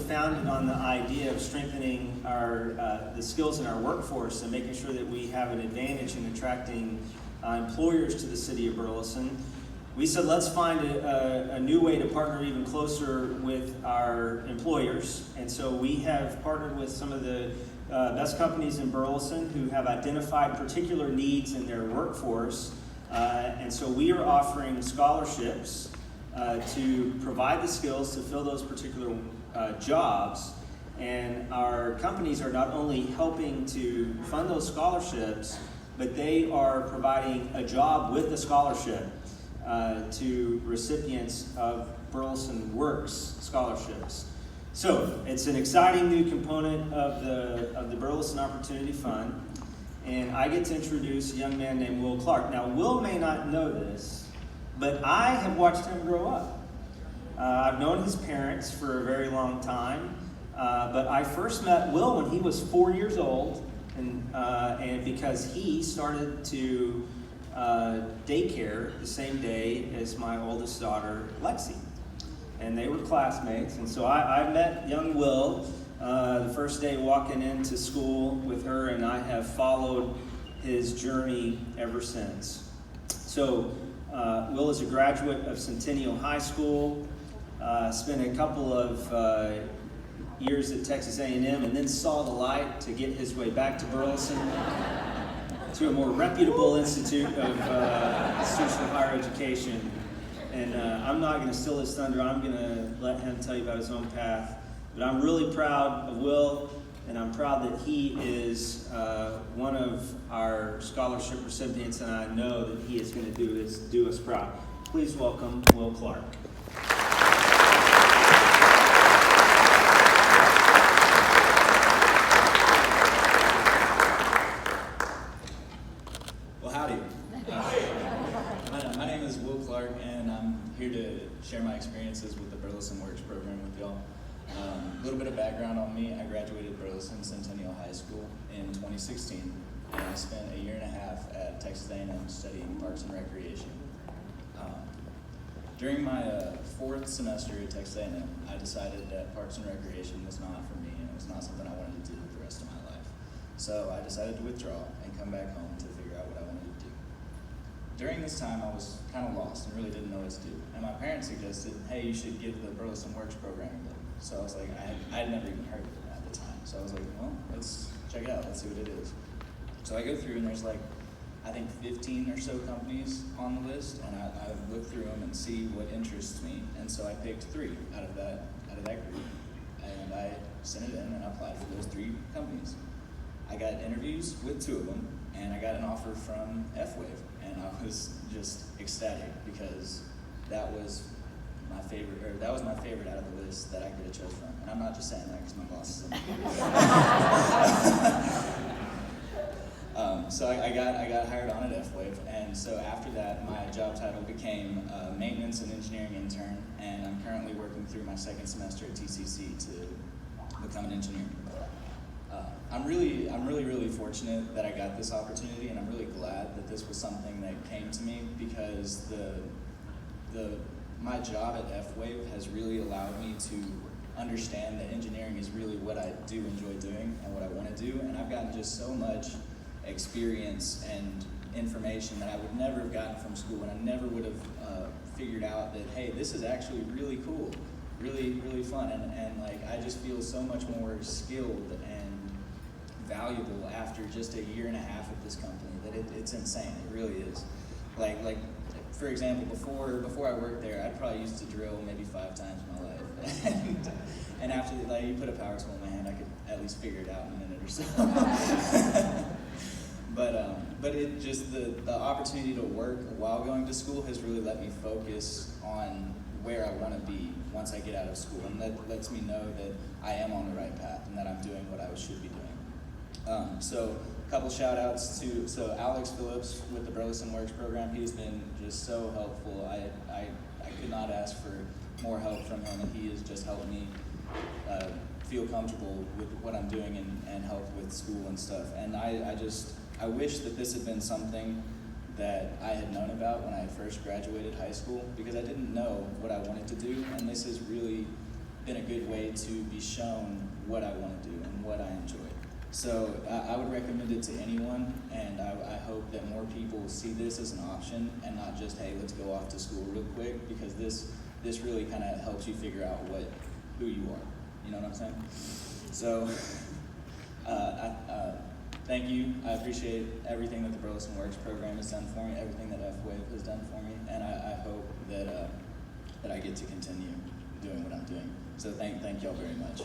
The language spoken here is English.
founded on the idea of strengthening the skills in our workforce and making sure that we have an advantage in attracting employers to the city of Burleson. We said, let's find a new way to partner even closer with our employers. And so we have partnered with some of the best companies in Burleson who have identified particular needs in their workforce. And so we are offering scholarships to provide the skills to fill those particular jobs. And our companies are not only helping to fund those scholarships, but they are providing a job with the scholarship to recipients of Burleson Works scholarships. So it's an exciting new component of the Burleson Opportunity Fund, and I get to introduce a young man named Will Clark. Now, Will may not know this, but I have watched him grow up. I've known his parents for a very long time, but I first met Will when he was 4 years old, and because he started to daycare the same day as my oldest daughter, Lexi. And they were classmates. And so I met young Will the first day walking into school with her, and I have followed his journey ever since. So Will is a graduate of Centennial High School, spent a couple of years at Texas A&M, and then saw the light to get his way back to Burleson to a more reputable institution of higher education. And I'm not going to steal his thunder. I'm going to let him tell you about his own path. But I'm really proud of Will, and I'm proud that he is one of our scholarship recipients, and I know that he is going to do us proud. Please welcome Will Clark. Share my experiences with the Burleson Works program with y'all. A little bit of background on me. I graduated Burleson Centennial High School in 2016, and I spent a year and a half at Texas A&M studying Parks and Recreation. During my fourth semester at Texas A&M, I decided that Parks and Recreation was not for me, and it was not something I wanted to do the rest of my life. So I decided to withdraw and come back home to figure out what I wanted to do. During this time, I was kind of lost and really didn't know what to do. And my parents suggested, hey, you should give the Burleson Works program a look. So I was like, I had never even heard of it at the time. So I was like, well, let's check it out. Let's see what it is. So I go through, and there's I think 15 or so companies on the list, and I look through them and see what interests me. And so I picked 3 out of that group. And I sent it in and applied for those 3 companies. I got interviews with 2 of them, and I got an offer from F-Wave. And I was just ecstatic because that was my favorite out of the list that I could have chose from. And I'm not just saying that because my boss is in it. So I got hired on at F-Wave, and so after that, my job title became maintenance and engineering intern, and I'm currently working through my second semester at TCC to become an engineer. I'm really fortunate that I got this opportunity, and I'm really glad that this was something that came to me because my job at F-Wave has really allowed me to understand that engineering is really what I do enjoy doing and what I want to do, and I've gotten just so much experience and information that I would never have gotten from school, and I never would have figured out that, hey, this is actually really cool, really fun, and I just feel so much more skilled and valuable after just a year and a half at this company that it's insane. It really is. Like for example, before I worked there, I'd probably used to drill maybe 5 times in my life, and after you put a power tool in my hand, I could at least figure it out in a minute or so. But it just the opportunity to work while going to school has really let me focus on where I want to be once I get out of school, and that lets me know that I am on the right path and that I'm doing what I should be doing. So a couple shout outs to Alex Phillips with the Burleson Works program. He's been just so helpful. I could not ask for more help from him, and he has just helped me feel comfortable with what I'm doing and help with school and stuff. And I wish that this had been something that I had known about when I first graduated high school, because I didn't know what I wanted to do, and this has really been a good way to be shown what I want to do and what I enjoy. So I would recommend it to anyone, and I hope that more people see this as an option and not just, hey, let's go off to school real quick, because this really kind of helps you figure out who you are. You know what I'm saying? So thank you. I appreciate everything that the Burleson Works program has done for me, everything that F-Wave has done for me, and I hope that I get to continue doing what I'm doing. So thank y'all very much.